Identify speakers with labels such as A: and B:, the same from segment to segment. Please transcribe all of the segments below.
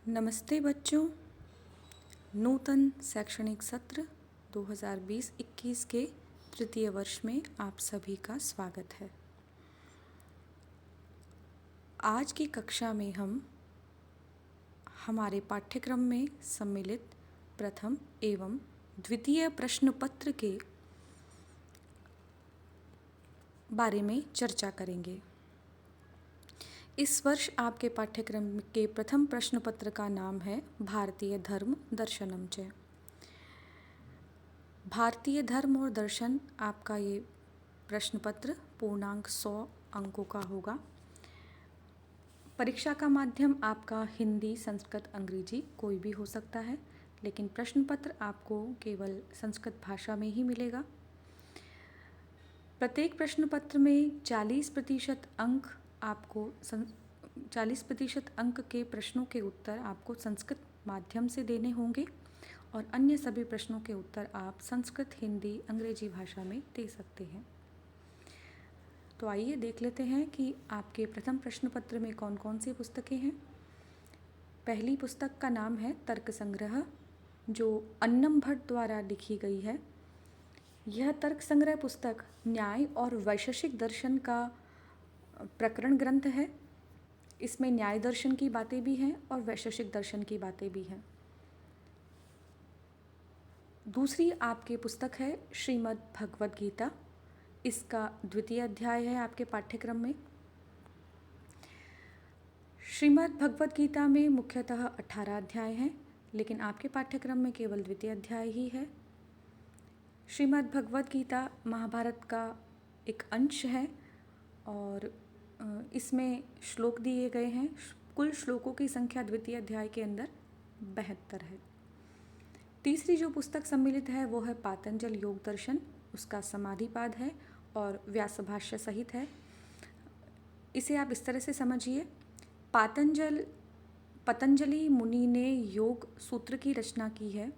A: नमस्ते बच्चों। नूतन शैक्षणिक सत्र 2020-21 के तृतीय वर्ष में आप सभी का स्वागत है। आज की कक्षा में हम हमारे पाठ्यक्रम में सम्मिलित प्रथम एवं द्वितीय प्रश्न पत्र के बारे में चर्चा करेंगे। इस वर्ष आपके पाठ्यक्रम के प्रथम प्रश्न पत्र का नाम है भारतीय धर्म दर्शनम च। भारतीय धर्म और दर्शन आपका ये प्रश्न पत्र पूर्णांक 100 अंकों का होगा। परीक्षा का माध्यम आपका हिंदी, संस्कृत, अंग्रेजी कोई भी हो सकता है, लेकिन प्रश्न पत्र आपको केवल संस्कृत भाषा में ही मिलेगा। प्रत्येक प्रश्न पत्र में 40% अंक आपको 40% अंक के प्रश्नों के उत्तर आपको संस्कृत माध्यम से देने होंगे और अन्य सभी प्रश्नों के उत्तर आप संस्कृत, हिंदी, अंग्रेजी भाषा में दे सकते हैं। तो आइए देख लेते हैं कि आपके प्रथम प्रश्न पत्र में कौन कौन सी पुस्तकें हैं। पहली पुस्तक का नाम है तर्क संग्रह, जो अन्नम भट्ट द्वारा लिखी गई है। यह तर्क संग्रह पुस्तक न्याय और वैशेषिक दर्शन का प्रकरण ग्रंथ है। इसमें न्याय दर्शन की बातें भी हैं और वैशेषिक दर्शन की बातें भी हैं। दूसरी आपकी पुस्तक है श्रीमद् भगवद गीता। इसका द्वितीय अध्याय है आपके पाठ्यक्रम में। श्रीमद् भगवद गीता में मुख्यतः 18 अध्याय हैं, लेकिन आपके पाठ्यक्रम में केवल द्वितीय अध्याय ही है। श्रीमद् भगवद गीता महाभारत का एक अंश है और इसमें श्लोक दिए गए हैं। कुल श्लोकों की संख्या द्वितीय अध्याय के अंदर 72 है। तीसरी जो पुस्तक सम्मिलित है वो है पातंजल योग दर्शन। उसका समाधिपाद है और व्यासभाष्य सहित है। इसे आप इस तरह से समझिए, पतंजलि मुनि ने योग सूत्र की रचना की है।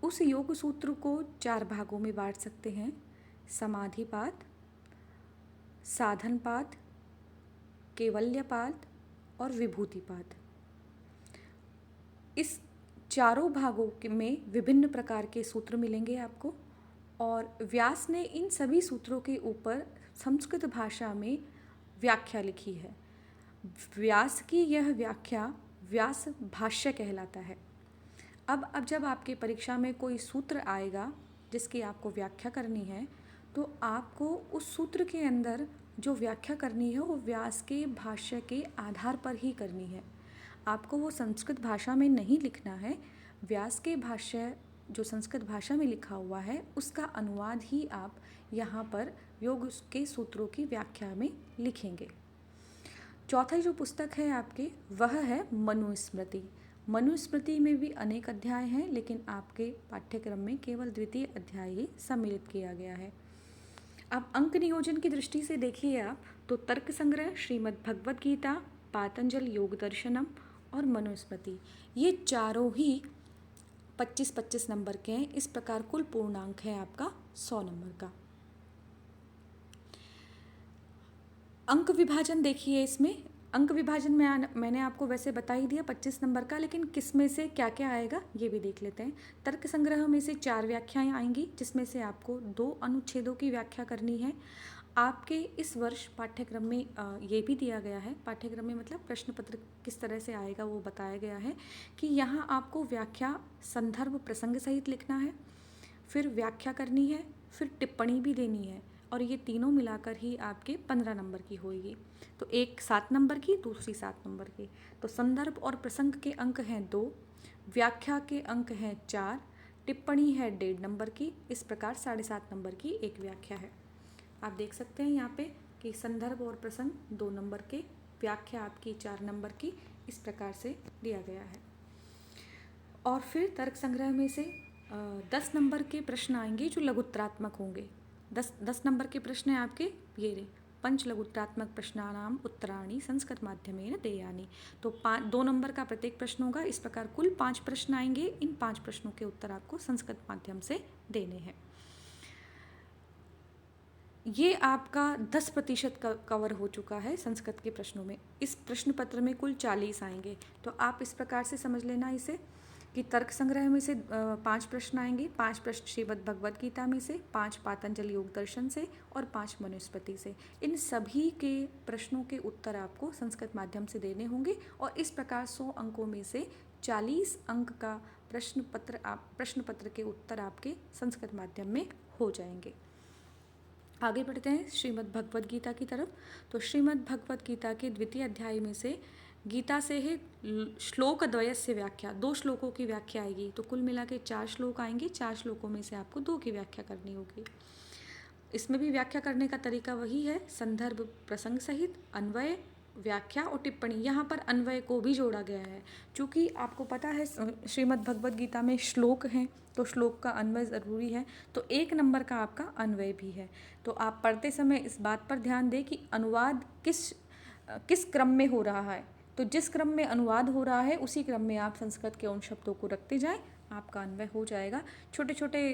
A: उस योग सूत्र को 4 भागों में बांट सकते हैं: समाधिपाद, साधनपाद, केवल्यपाद और विभूतिपाद। इस चारों भागों में विभिन्न प्रकार के सूत्र मिलेंगे आपको और व्यास ने इन सभी सूत्रों के ऊपर संस्कृत भाषा में व्याख्या लिखी है। व्यास की यह व्याख्या व्यास भाष्य कहलाता है। अब जब आपके परीक्षा में कोई सूत्र आएगा जिसकी आपको व्याख्या करनी है, तो आपको उस सूत्र के अंदर जो व्याख्या करनी है वो व्यास के भाष्य के आधार पर ही करनी है। आपको वो संस्कृत भाषा में नहीं लिखना है। व्यास के भाष्य जो संस्कृत भाषा में लिखा हुआ है उसका अनुवाद ही आप यहाँ पर योग के सूत्रों की व्याख्या में लिखेंगे। चौथी जो पुस्तक है आपके वह है मनुस्मृति। मनुस्मृति में भी अनेक अध्याय हैं, लेकिन आपके पाठ्यक्रम में केवल द्वितीय अध्याय ही सम्मिलित किया गया है। अब अंक नियोजन की दृष्टि से देखिए आप तो तर्क संग्रह, श्रीमद् भगवद गीता, पातंजल योग दर्शनम और मनुस्मृति, ये चारों ही 25-25 नंबर के हैं। इस प्रकार कुल पूर्णांक है आपका 100 नंबर का। अंक विभाजन देखिए, इसमें अंक विभाजन में मैंने आपको वैसे बता ही दिया 25 नंबर का, लेकिन किस में से क्या क्या आएगा ये भी देख लेते हैं। तर्क संग्रह में से 4 व्याख्याएं आएंगी, जिसमें से आपको 2 अनुच्छेदों की व्याख्या करनी है। आपके इस वर्ष पाठ्यक्रम में ये भी दिया गया है, पाठ्यक्रम में मतलब प्रश्न पत्र किस तरह से आएगा वो बताया गया है कि यहाँ आपको व्याख्या संदर्भ प्रसंग सहित लिखना है, फिर व्याख्या करनी है, फिर टिप्पणी भी देनी है और ये तीनों मिलाकर ही आपके 15 नंबर की होगी। तो एक 7 नंबर की, दूसरी 7 नंबर की। तो संदर्भ और प्रसंग के अंक हैं 2, व्याख्या के अंक हैं 4, टिप्पणी है 1.5 नंबर की। इस प्रकार 7.5 नंबर की एक व्याख्या है। आप देख सकते हैं यहाँ पे कि संदर्भ और प्रसंग 2 नंबर के, व्याख्या आपकी 4 नंबर की, इस प्रकार से दिया गया है। और फिर तर्क संग्रह में से 10 नंबर के प्रश्न आएंगे जो लघुत्तरात्मक होंगे। 10 नंबर के प्रश्न हैं आपके ये रहे, पंचलघुत्तरात्मक प्रश्नानाम उत्तराणि संस्कृत माध्यमेन देयानि। तो 2 नंबर का प्रत्येक प्रश्न होगा। इस प्रकार कुल 5 प्रश्न आएंगे। इन 5 प्रश्नों के उत्तर आपको संस्कृत माध्यम से देने हैं। ये आपका 10% कवर हो चुका है संस्कृत के प्रश्नों में। इस प्रश्न पत्र में कुल 40 आएंगे। तो आप इस प्रकार से समझ लेना इसे कि तर्क संग्रह में से 5 प्रश्न आएंगे, 5 प्रश्न श्रीमद् भगवद गीता में से, 5 पातंजल योग दर्शन से और 5 मनुस्मृति से। इन सभी के प्रश्नों के उत्तर आपको संस्कृत माध्यम से देने होंगे और इस प्रकार 100 अंकों में से 40 अंक का प्रश्न पत्र के उत्तर आपके संस्कृत माध्यम में हो जाएंगे। आगे बढ़ते हैं श्रीमद् भगवद गीता की तरफ। तो श्रीमद् भगवद गीता के द्वितीय अध्याय में से गीता से है श्लोक द्वयस्य व्याख्या, 2 श्लोकों की व्याख्या आएगी। तो कुल मिला के 4 श्लोक आएंगे, 4 श्लोकों में से आपको 2 की व्याख्या करनी होगी। इसमें भी व्याख्या करने का तरीका वही है, संदर्भ प्रसंग सहित अन्वय, व्याख्या और टिप्पणी। यहाँ पर अन्वय को भी जोड़ा गया है, क्योंकि आपको पता है श्रीमद् भगवद गीता में श्लोक हैं तो श्लोक का अन्वय ज़रूरी है। तो 1 नंबर का आपका अन्वय भी है। तो आप पढ़ते समय इस बात पर ध्यान दें कि अनुवाद किस क्रम में हो रहा है। तो जिस क्रम में अनुवाद हो रहा है उसी क्रम में आप संस्कृत के उन शब्दों को रखते जाएं, आपका अन्वय हो जाएगा। छोटे छोटे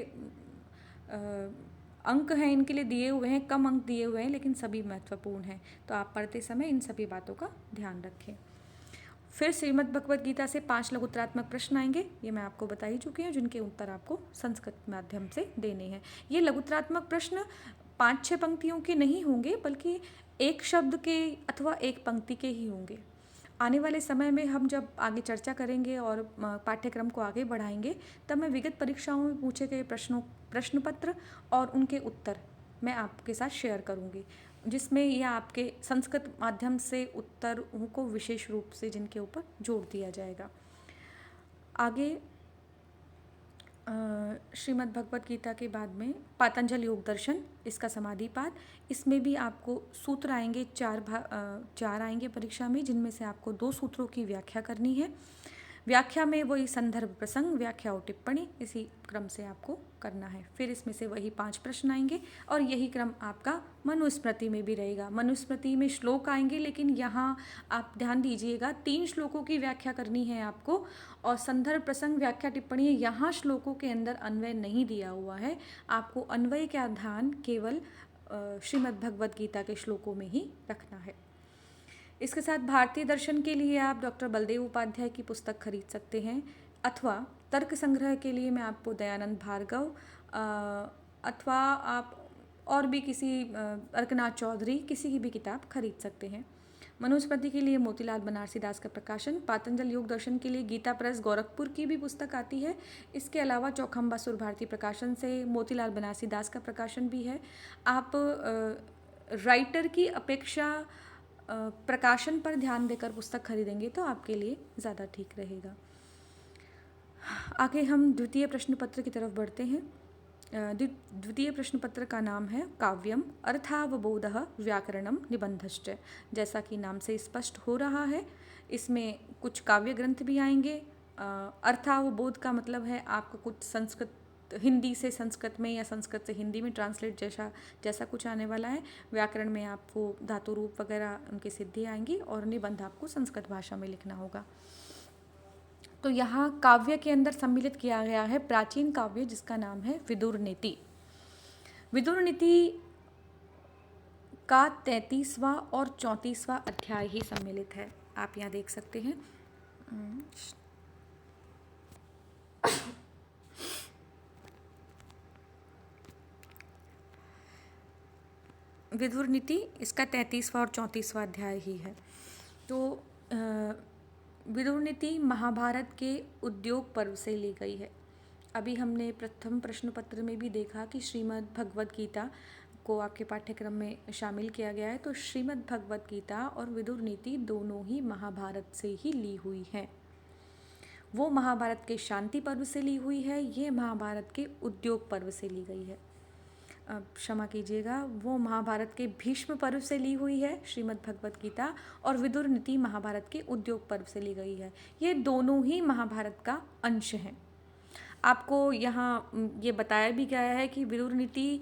A: अंक हैं इनके लिए दिए हुए हैं, कम अंक दिए हुए हैं, लेकिन सभी महत्वपूर्ण हैं। तो आप पढ़ते समय इन सभी बातों का ध्यान रखें। फिर श्रीमद् भगवद गीता से 5 लघुत्तरात्मक प्रश्न आएंगे, ये मैं आपको बता ही चुकी हूँ, जिनके उत्तर आपको संस्कृत माध्यम से देने हैं। ये लघुत्तरात्मक प्रश्न 5-6 पंक्तियों के नहीं होंगे, बल्कि एक शब्द के अथवा एक पंक्ति के ही होंगे। आने वाले समय में हम जब आगे चर्चा करेंगे और पाठ्यक्रम को आगे बढ़ाएंगे, तब मैं विगत परीक्षाओं में पूछे गए प्रश्न पत्र और उनके उत्तर मैं आपके साथ शेयर करूंगी, जिसमें यह आपके संस्कृत माध्यम से उत्तरों को विशेष रूप से जिनके ऊपर जोर दिया जाएगा। आगे श्रीमद् भगवद गीता के बाद में पातंजल योग दर्शन, इसका समाधि पाठ, इसमें भी आपको सूत्र आएंगे, 4 आएंगे परीक्षा में, जिनमें से आपको 2 सूत्रों की व्याख्या करनी है। व्याख्या में वही संदर्भ प्रसंग, व्याख्या और टिप्पणी, इसी क्रम से आपको करना है। फिर इसमें से वही 5 प्रश्न आएंगे और यही क्रम आपका मनुस्मृति में भी रहेगा। मनुस्मृति में श्लोक आएंगे, लेकिन यहाँ आप ध्यान दीजिएगा 3 श्लोकों की व्याख्या करनी है आपको, और संदर्भ प्रसंग व्याख्या टिप्पणी यहाँ श्लोकों के अंदर अन्वय नहीं दिया हुआ है। आपको अन्वय का ध्यान केवल श्रीमद् भगवद गीता के श्लोकों में ही रखना है। इसके साथ भारतीय दर्शन के लिए आप डॉक्टर बलदेव उपाध्याय की पुस्तक खरीद सकते हैं, अथवा तर्क संग्रह के लिए मैं आपको दयानंद भार्गव अथवा आप और भी किसी अर्कनाथ चौधरी किसी की भी किताब खरीद सकते हैं। मनुस्मृति के लिए मोतीलाल बनारसी दास का प्रकाशन, पातंजल योग दर्शन के लिए गीता प्रेस गोरखपुर की भी पुस्तक आती है। इसके अलावा चौखम बासुर भारती प्रकाशन से मोतीलाल बनारसी दास का प्रकाशन भी है। आप राइटर की अपेक्षा प्रकाशन पर ध्यान देकर पुस्तक खरीदेंगे तो आपके लिए ज़्यादा ठीक रहेगा। आगे हम द्वितीय प्रश्न पत्र की तरफ बढ़ते हैं। द्वितीय प्रश्न पत्र का नाम है काव्यम अर्थावबोधः व्याकरणम निबंधश्च। जैसा कि नाम से स्पष्ट हो रहा है, इसमें कुछ काव्य ग्रंथ भी आएंगे। अर्थावबोध का मतलब है आपका कुछ संस्कृत हिंदी से संस्कृत में या संस्कृत से हिंदी में ट्रांसलेट जैसा कुछ आने वाला है। व्याकरण में आपको धातु रूप वगैरह उनकी सिद्धि आएंगी और निबंध आपको संस्कृत भाषा में लिखना होगा। तो यहाँ काव्य के अंदर सम्मिलित किया गया है प्राचीन काव्य, जिसका नाम है विदुर नीति। विदुर नीति का 33वां और 34वां अध्याय ही सम्मिलित है, आप यहाँ देख सकते हैं। विदुर नीति इसका 33वां और 34वां अध्याय ही है। तो विदुर नीति महाभारत के उद्योग पर्व से ली गई है। अभी हमने प्रथम प्रश्न पत्र में भी देखा कि श्रीमद् भगवद गीता को आपके पाठ्यक्रम में शामिल किया गया है। तो श्रीमद् भगवद गीता और विदुर नीति दोनों ही महाभारत से ही ली हुई है। वो महाभारत के शांति पर्व से ली हुई है, ये महाभारत के उद्योग पर्व से ली गई है। क्षमा कीजिएगा, वो महाभारत के भीष्म पर्व से ली हुई है श्रीमद् भगवद गीता, और विदुर नीति महाभारत के उद्योग पर्व से ली गई है। ये दोनों ही महाभारत का अंश हैं। आपको यहाँ ये बताया भी गया है कि विदुर नीति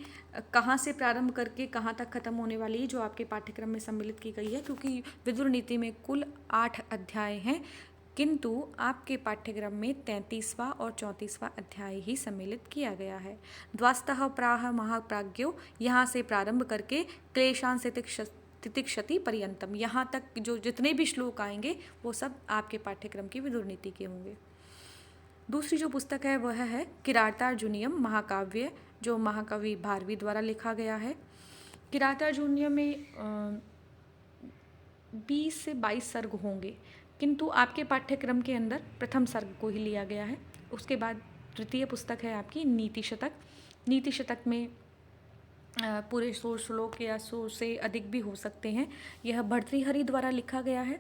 A: कहाँ से प्रारंभ करके कहाँ तक खत्म होने वाली है, जो आपके पाठ्यक्रम में सम्मिलित की गई है, क्योंकि विदुर नीति में कुल 8 अध्याय हैं। किंतु आपके पाठ्यक्रम में 33वां और 34वां अध्याय ही सम्मिलित किया गया है। द्वास्तः प्राह महाप्राज्ञो, यहाँ से प्रारंभ करके क्लेशान से तितिक्षति पर्यंतम, यहाँ तक जो जितने भी श्लोक आएंगे वो सब आपके पाठ्यक्रम की विदुर नीति के होंगे। दूसरी जो पुस्तक है वह है किरातार्जुनीयम महाकाव्य, जो महाकवि भारवी द्वारा लिखा गया है। किरातार्जुनीयम में 20 से 22 सर्ग होंगे, किंतु आपके पाठ्यक्रम के अंदर प्रथम सर्ग को ही लिया गया है। उसके बाद तृतीय पुस्तक है आपकी नीति शतक। नीति शतक में पूरे 100 श्लोक या 100 से अधिक भी हो सकते हैं। यह भर्तृहरि द्वारा लिखा गया है।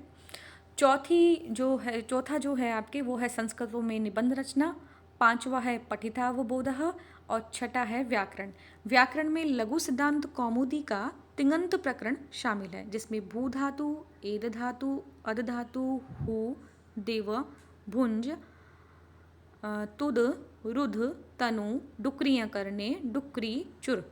A: चौथा जो है आपके वो है संस्कृतों में निबंध रचना, पांचवा है पठितावबोधः और छठा है व्याकरण। व्याकरण में लघु सिद्धांत कौमुदी का तिङन्त प्रकरण शामिल है, जिसमें भू धातु, एद धातु, अद धातु, हु, देव, भुंज, तुद, रुध, तनु, डुक्रियां करने, डुक्री, चुर,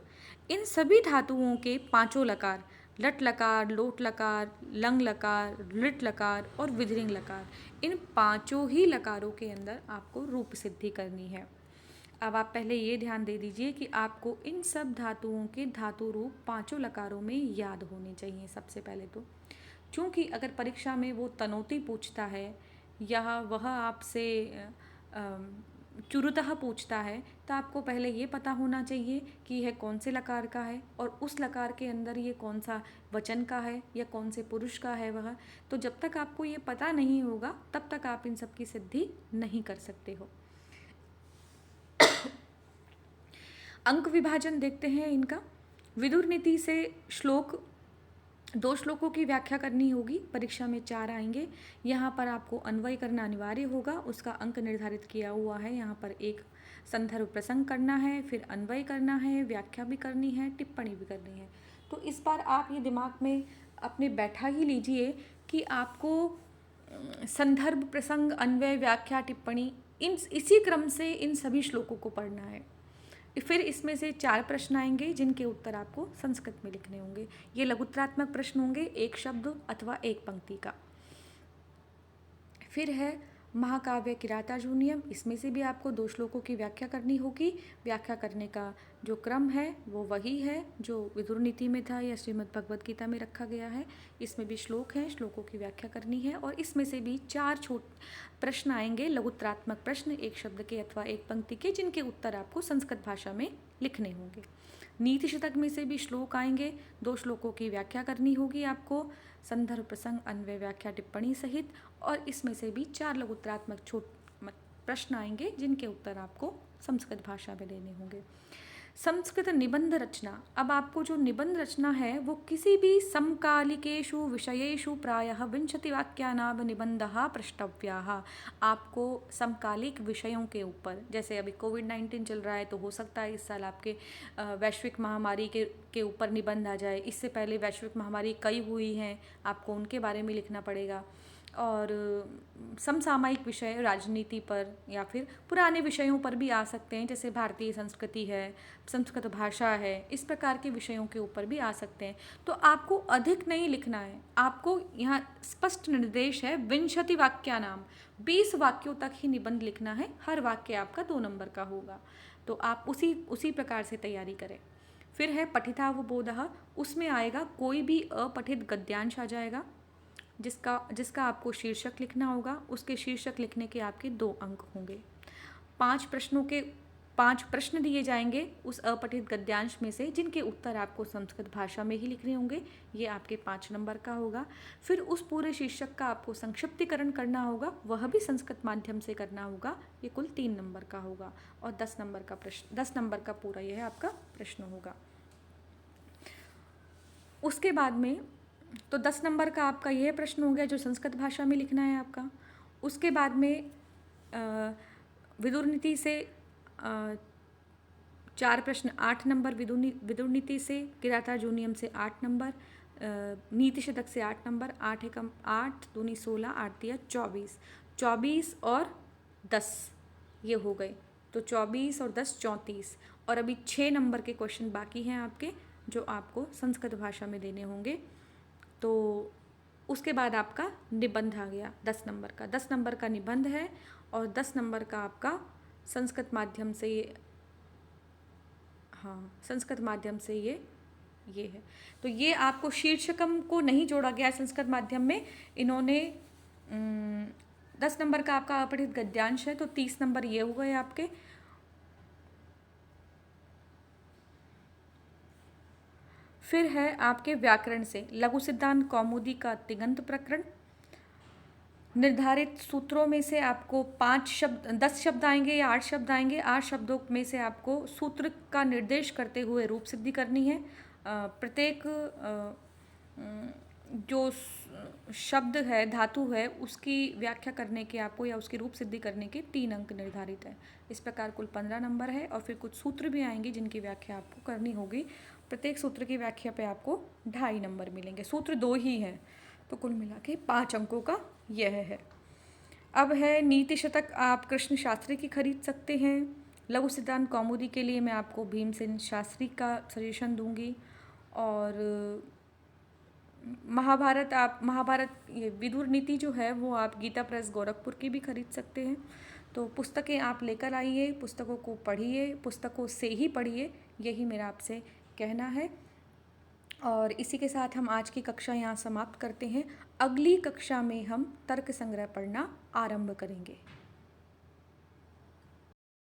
A: इन सभी धातुओं के पांचों लकार, लट लकार, लोट लकार, लंग लकार, लृट लकार और विधिलिंग लकार, इन पांचों ही लकारों के अंदर आपको रूप सिद्धि करनी है। अब आप पहले ये ध्यान दे दीजिए कि आपको इन सब धातुओं के धातु रूप पांचों लकारों में याद होने चाहिए सबसे पहले तो। क्योंकि अगर परीक्षा में वो तनोती पूछता है या वह आपसे चुरुतः पूछता है, तो आपको पहले ये पता होना चाहिए कि यह कौन से लकार का है और उस लकार के अंदर ये कौन सा वचन का है या कौन से पुरुष का है वह। तो जब तक आपको ये पता नहीं होगा तब तक आप इन सब की सिद्धि नहीं कर सकते हो। अंक विभाजन देखते हैं इनका। विदुर नीति से श्लोक, 2 श्लोकों की व्याख्या करनी होगी। परीक्षा में 4 आएंगे। यहाँ पर आपको अन्वय करना अनिवार्य होगा, उसका अंक निर्धारित किया हुआ है। यहाँ पर एक संदर्भ प्रसंग करना है, फिर अन्वय करना है, व्याख्या भी करनी है, टिप्पणी भी करनी है। तो इस बार आप ये दिमाग में अपने बैठा ही लीजिए कि आपको संदर्भ प्रसंग, अन्वय, व्याख्या, टिप्पणी, इसी क्रम से इन सभी श्लोकों को पढ़ना है। फिर इसमें से 4 प्रश्न आएंगे जिनके उत्तर आपको संस्कृत में लिखने होंगे। ये लघुत्रात्मक प्रश्न होंगे, एक शब्द अथवा एक पंक्ति का। फिर है महाकाव्य किरातार्जुनीयम, इसमें से भी आपको 2 श्लोकों की व्याख्या करनी होगी। व्याख्या करने का जो क्रम है वो वही है जो विदुर नीति में था या श्रीमद् भगवद गीता में रखा गया है। इसमें भी श्लोक हैं, श्लोकों की व्याख्या करनी है और इसमें से भी 4 प्रश्न आएंगे, लघुत्रात्मक प्रश्न, एक शब्द के अथवा एक पंक्ति के, जिनके उत्तर आपको संस्कृत भाषा में लिखने होंगे। नीति शतक में से भी श्लोक आएंगे, 2 श्लोकों की व्याख्या करनी होगी आपको, संदर्भ प्रसंग, अन्वय, व्याख्या, टिप्पणी सहित, और इसमें से भी 4 लघुत्रात्मक प्रश्न आएंगे जिनके उत्तर आपको संस्कृत भाषा में देने होंगे। संस्कृत निबंध रचना। अब आपको जो निबंध रचना है वो किसी भी समकालिकेषु विषयेषु प्रायः 20 वाक्यानां निबन्धः प्रष्टव्याः। आपको समकालिक विषयों के ऊपर, जैसे अभी कोविड-19 चल रहा है तो हो सकता है इस साल आपके वैश्विक महामारी के ऊपर निबंध आ जाए। इससे पहले वैश्विक महामारी कई हुई हैं, आपको उनके बारे में लिखना पड़ेगा। और समसामयिक विषय, राजनीति पर या फिर पुराने विषयों पर भी आ सकते हैं, जैसे भारतीय संस्कृति है, संस्कृत भाषा है, इस प्रकार के विषयों के ऊपर भी आ सकते हैं। तो आपको अधिक नहीं लिखना है, आपको यहाँ स्पष्ट निर्देश है 20 वाक्यानां, 20 वाक्यों तक ही निबंध लिखना है। हर वाक्य आपका 2 नंबर का होगा, तो आप उसी प्रकार से तैयारी करें। फिर है पठितावबोधः, उसमें आएगा कोई भी अपठित गद्यांश आ जाएगा जिसका आपको शीर्षक लिखना होगा। उसके शीर्षक लिखने के आपके 2 अंक होंगे। 5 प्रश्न दिए जाएंगे उस अपठित गद्यांश में से, जिनके उत्तर आपको संस्कृत भाषा में ही लिखने होंगे। ये आपके 5 नंबर का होगा। फिर उस पूरे शीर्षक का आपको संक्षिप्तीकरण करना होगा, वह भी संस्कृत माध्यम से करना होगा। ये कुल 3 नंबर का होगा और 10 नंबर का पूरा यह आपका प्रश्न होगा। उसके बाद में तो 10 नंबर का आपका यह प्रश्न हो गया जो संस्कृत भाषा में लिखना है आपका। उसके बाद में विदुर नीति से 4 प्रश्न, 8 नंबर, विदुर नीति से, किरातार्जुनीयम से 8 नंबर, नीति शतक से 8 नंबर, 8 एकम 8, 2 16, 8 दिया 24, 24 और 10 ये हो गए। तो 24 और 10 34, और अभी 6 नंबर के क्वेश्चन बाकी हैं आपके जो आपको संस्कृत भाषा में देने होंगे। तो उसके बाद आपका निबंध आ गया 10 नंबर का। 10 नंबर का निबंध है और 10 नंबर का आपका संस्कृत माध्यम से संस्कृत माध्यम से ये है। तो ये आपको शीर्षकम को नहीं जोड़ा गया है संस्कृत माध्यम में। इन्होंने 10 नंबर का आपका अपठित गद्यांश है, तो 30 नंबर ये हो गए आपके। फिर है आपके व्याकरण से लघु सिद्धांत कौमुदी का तिङन्त प्रकरण। निर्धारित सूत्रों में से आपको 10 शब्द आएंगे या 8 शब्द आएंगे। 8 शब्दों में से आपको सूत्र का निर्देश करते हुए रूप सिद्धि करनी है। प्रत्येक जो शब्द है, धातु है, उसकी व्याख्या करने के आपको या उसकी रूप सिद्धि करने के 3 अंक निर्धारित है। इस प्रकार कुल 15 नंबर है और फिर कुछ सूत्र भी आएंगे जिनकी व्याख्या आपको करनी होगी। प्रत्येक सूत्र की व्याख्या पे आपको 2.5 नंबर मिलेंगे। सूत्र 2 ही हैं, तो कुल मिला के 5 अंकों का यह है। अब है नीति शतक, आप कृष्ण शास्त्री की खरीद सकते हैं। लघु सिद्धांत कौमुदी के लिए मैं आपको भीमसेन शास्त्री का सजेशन दूंगी। और महाभारत ये विदुर नीति जो है वो आप गीता प्रेस गोरखपुर की भी खरीद सकते हैं। तो पुस्तकें आप लेकर आइए, पुस्तकों को पढ़िए, पुस्तकों से ही पढ़िए, यही मेरा आपसे कहना है। और इसी के साथ हम आज की कक्षा यहाँ समाप्त करते हैं। अगली कक्षा में हम तर्क संग्रह पढ़ना आरंभ करेंगे।